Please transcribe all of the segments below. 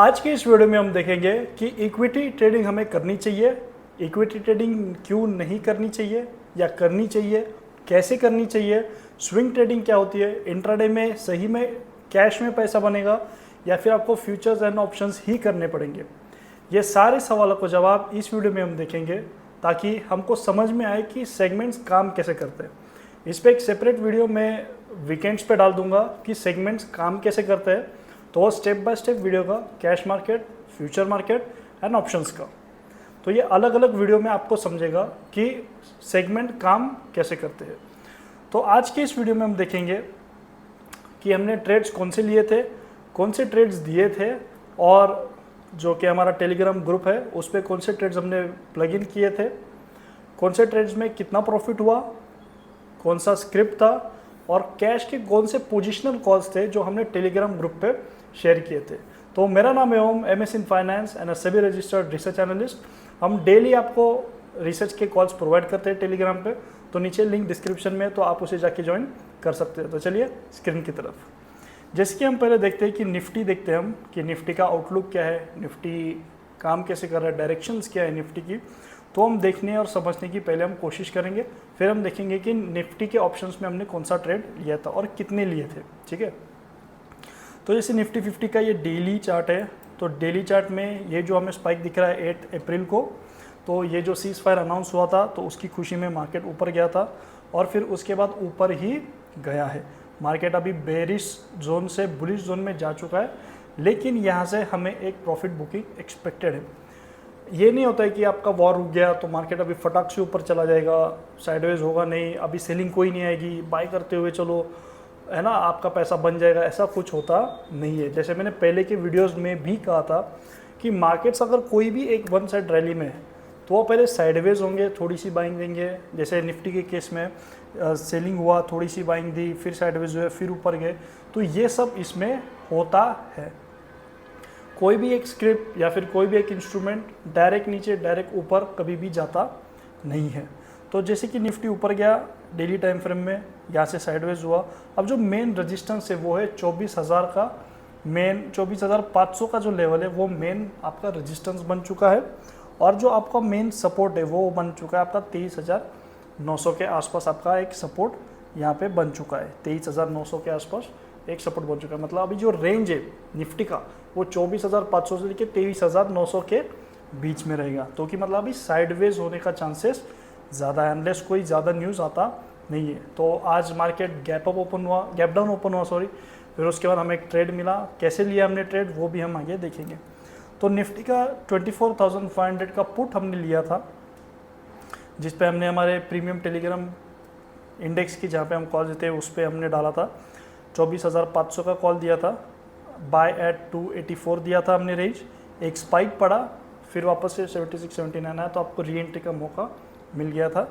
आज के इस वीडियो में हम देखेंगे कि इक्विटी ट्रेडिंग हमें करनी चाहिए, इक्विटी ट्रेडिंग क्यों नहीं करनी चाहिए या करनी चाहिए, कैसे करनी चाहिए, स्विंग ट्रेडिंग क्या होती है, इंट्राडे में सही में कैश में पैसा बनेगा या फिर आपको फ्यूचर्स एंड ऑप्शंस ही करने पड़ेंगे। ये सारे सवालों को जवाब इस वीडियो में हम देखेंगे ताकि हमको समझ में आए कि सेगमेंट्स काम कैसे करते हैं। इस पर एक सेपरेट वीडियो मैं वीकेंड्स पे डाल दूंगा कि सेगमेंट्स काम कैसे करते हैं, तो स्टेप बाय स्टेप वीडियो का cash market, future market and options का, तो ये अलग अलग वीडियो में आपको समझेगा कि सेगमेंट काम कैसे करते हैं। तो आज के इस वीडियो में हम देखेंगे कि हमने ट्रेड्स कौन से लिए थे, कौन से ट्रेड्स दिए थे, और जो कि हमारा टेलीग्राम ग्रुप है उस पर कौन से ट्रेड्स हमने प्लग इन किए थे, कौन से ट्रेड्स में कितना प्रॉफिट हुआ, कौन सा स्क्रिप्ट था, और कैश के कौन से पोजिशनल कॉल्स थे जो हमने टेलीग्राम ग्रुप पे शेयर किए थे। तो मेरा नाम है ओम, MS इन फाइनेंस एंड सभी रजिस्टर्ड रिसर्च एनालिस्ट। हम डेली आपको रिसर्च के कॉल्स प्रोवाइड करते हैं टेलीग्राम पे, तो नीचे लिंक डिस्क्रिप्शन में, तो आप उसे जाके ज्वाइन कर सकते हैं। तो चलिए स्क्रीन की तरफ, जैसे कि हम पहले देखते हैं कि निफ्टी देखते हैं हम कि निफ्टी का आउटलुक क्या है, निफ्टी काम कैसे कर रहा है, डायरेक्शंस क्या है निफ्टी की, तो हम देखने और समझने की पहले हम कोशिश करेंगे। फिर हम देखेंगे कि निफ्टी के ऑप्शंस में हमने कौन सा ट्रेड लिया था और कितने लिए थे। ठीक है, तो जैसे निफ्टी 50 का ये डेली चार्ट है, तो डेली चार्ट में ये जो हमें स्पाइक दिख रहा है 8 अप्रैल को, तो ये जो सीज फायर अनाउंस हुआ था तो उसकी खुशी में मार्केट ऊपर गया था और फिर उसके बाद ऊपर ही गया है। मार्केट अभी बेरिश जोन से बुलिश जोन में जा चुका है, लेकिन यहाँ से हमें एक प्रॉफिट बुकिंग एक्सपेक्टेड है। ये नहीं होता है कि आपका वॉर रुक गया तो मार्केट अभी फटाक से ऊपर चला जाएगा, साइडवेज होगा नहीं, अभी सेलिंग कोई नहीं आएगी, बाय करते हुए चलो, है ना, आपका पैसा बन जाएगा, ऐसा कुछ होता नहीं है। जैसे मैंने पहले के वीडियोस में भी कहा था कि मार्केट्स अगर कोई भी एक वन साइड रैली में है तो वो पहले साइडवेज होंगे, थोड़ी सी बाइंग देंगे। जैसे निफ्टी के केस में सेलिंग हुआ, थोड़ी सी बाइंग दी, फिर साइडवेज हुए, फिर ऊपर गए, तो ये सब इसमें होता है। कोई भी एक स्क्रिप्ट या फिर कोई भी एक इंस्ट्रूमेंट डायरेक्ट नीचे डायरेक्ट ऊपर कभी भी जाता नहीं है। तो जैसे कि निफ्टी ऊपर गया डेली टाइम फ्रेम में, यहाँ से साइडवेज हुआ। अब जो मेन रेजिस्टेंस है वो है 24,000 का, मेन 24,500 का जो लेवल है वो मेन आपका रेजिस्टेंस बन चुका है, और जो आपका मेन सपोर्ट है वो बन चुका है आपका 23,900 के आसपास। आपका एक सपोर्ट यहाँ पे बन चुका है, 23,900 के आसपास एक सपोर्ट बन चुका है। मतलब अभी जो रेंज है निफ्टी का वो 24,500 से लेकर 23,900 के बीच में रहेगा। तो कि मतलब अभी साइडवेज होने का चांसेस ज़्यादा है, अनलेस कोई ज़्यादा न्यूज़ आता नहीं है। तो आज मार्केट गैप डाउन ओपन हुआ, फिर उसके बाद हमें एक ट्रेड मिला। कैसे लिया हमने ट्रेड वो भी हम आगे देखेंगे। तो निफ्टी का 24,500 का पुट हमने लिया था, जिस पे हमने हमारे प्रीमियम टेलीग्राम इंडेक्स की, जहाँ पे हम कॉल देते हैं, उस पर हमने डाला था 24,500 का कॉल दिया था, बाय एट 284 दिया था हमने रेंज। एक स्पाइक पड़ा, फिर वापस से 76-79 आया, तो आपको री एंट्री का मौका मिल गया था।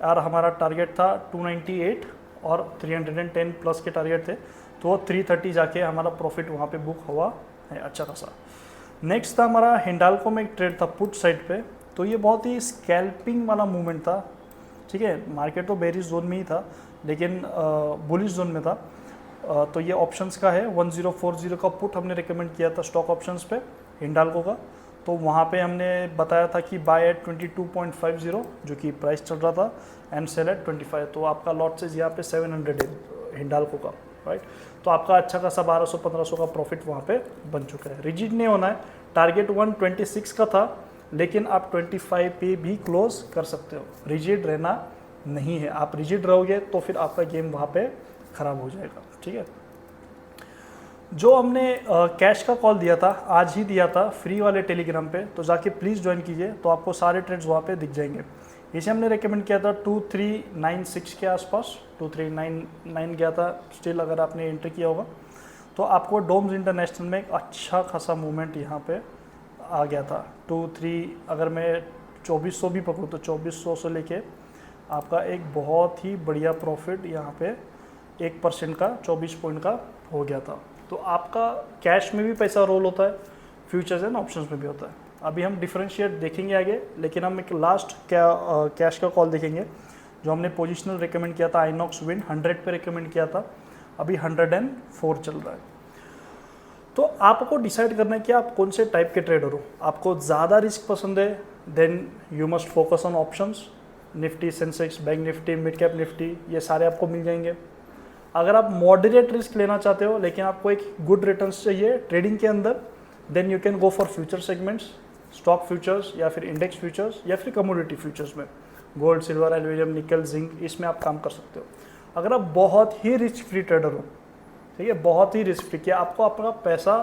और हमारा टारगेट था 298 और 310 प्लस के टारगेट थे, तो 330 जाके हमारा प्रॉफिट वहाँ पे बुक हुआ है अच्छा खासा। नेक्स्ट था हमारा हिंडाल्को में एक ट्रेड था पुट साइड पे, तो ये बहुत ही स्कैल्पिंग वाला मूवमेंट था। ठीक है, मार्केट तो बेरिश जोन में ही था लेकिन बुलिश जोन में था। तो ये ऑप्शंस का है, 1040 का पुट हमने रिकमेंड किया था स्टॉक ऑप्शंस पे हिंडाल्को का। तो वहाँ पे हमने बताया था कि बाय एट 22.50 जो कि प्राइस चल रहा था, एंड सेल एट 25। तो आपका लॉट साइज यहाँ पे 700 है हिंडाल्को का, राइट। तो आपका अच्छा खासा 1200-1500 का प्रॉफिट वहाँ पे बन चुका है। रिजिड नहीं होना है, टारगेट 126 का था, लेकिन आप 25 पे भी क्लोज कर सकते हो। रिजिड रहना नहीं है, आप रिजिड रहोगे तो फिर आपका गेम वहाँ पे ख़राब हो जाएगा। ठीक है, जो हमने कैश का कॉल दिया था, आज ही दिया था फ्री वाले टेलीग्राम पे, तो जाके प्लीज़ ज्वाइन कीजिए, तो आपको सारे ट्रेड्स वहाँ पे दिख जाएंगे। इसे हमने रेकमेंड किया था 2396 के आसपास, 2399 गया था स्टिल, अगर आपने एंट्री किया होगा। तो आपको डोम्स इंटरनेशनल में एक अच्छा खासा मूवमेंट यहाँ पे आ गया था 23, अगर मैं 2400 भी पकड़ूँ तो 2400 से लेके आपका एक बहुत ही बढ़िया प्रॉफिट यहाँ पे 1% का 24 पॉइंट का हो गया था। तो आपका कैश में भी पैसा रोल होता है, फ्यूचर्स एंड ऑप्शंस में भी होता है। अभी हम डिफरेंशिएट देखेंगे आगे, लेकिन हम एक लास्ट कैश का कॉल देखेंगे जो हमने पोजिशनल रिकमेंड किया था, आइनॉक्स विंड 100 पे रिकमेंड किया था, अभी 104 चल रहा है। तो आपको डिसाइड करना है कि आप कौन से टाइप के ट्रेडर हो। आपको ज़्यादा रिस्क पसंद है, then you must focus on options. Nifty, Sensex, bank Nifty, mid cap Nifty, ये सारे आपको मिल जाएंगे। अगर आप मॉडरेट रिस्क लेना चाहते हो लेकिन आपको एक गुड रिटर्न्स चाहिए ट्रेडिंग के अंदर, then you can go for future segments, stock futures या फिर इंडेक्स फ्यूचर्स या फिर कमोडिटी फ्यूचर्स में gold, silver, aluminium, nickel, zinc, इसमें आप काम कर सकते हो। अगर आप बहुत ही रिस्क फ्री ट्रेडर हो, ठीक है, बहुत ही रिस्क फ्री, कि आपको अपना पैसा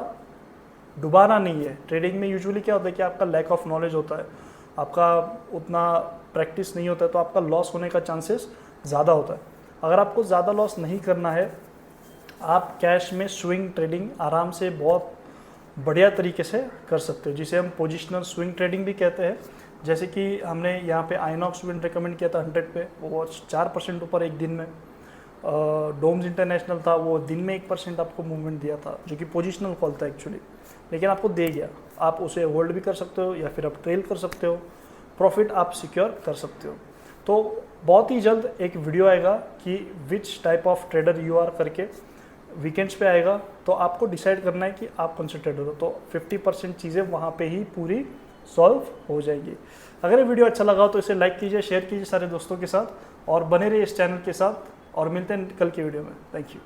डुबाना नहीं है। ट्रेडिंग में यूजुअली क्या होता है कि आपका लैक ऑफ नॉलेज होता है, आपका उतना प्रैक्टिस नहीं होता है, तो आपका लॉस होने का चांसेस ज़्यादा होता है। अगर आपको ज़्यादा लॉस नहीं करना है, आप कैश में स्विंग ट्रेडिंग आराम से बहुत बढ़िया तरीके से कर सकते हो, जिसे हम पोजिशनल स्विंग ट्रेडिंग भी कहते हैं। जैसे कि हमने यहाँ पे आइनॉक्स विन रिकमेंड किया था 100 पे, वो 4% ऊपर एक दिन में। डोम्स इंटरनेशनल था, वो दिन में 1% आपको मूवमेंट दिया था, जो कि पोजिशनल कॉल था एक्चुअली, लेकिन आपको दे गया। आप उसे होल्ड भी कर सकते हो या फिर आप ट्रेल कर सकते हो, प्रॉफिट आप सिक्योर कर सकते हो। तो बहुत ही जल्द एक वीडियो आएगा कि which type of trader you are करके, वीकेंड्स पे आएगा। तो आपको डिसाइड करना है कि आप कौन से ट्रेडर हो, तो 50% चीज़ें वहाँ पे ही पूरी सॉल्व हो जाएगी। अगर ये वीडियो अच्छा लगा तो इसे लाइक कीजिए, शेयर कीजिए सारे दोस्तों के साथ, और बने रहिए इस चैनल के साथ, और मिलते हैं कल की वीडियो में। Thank you.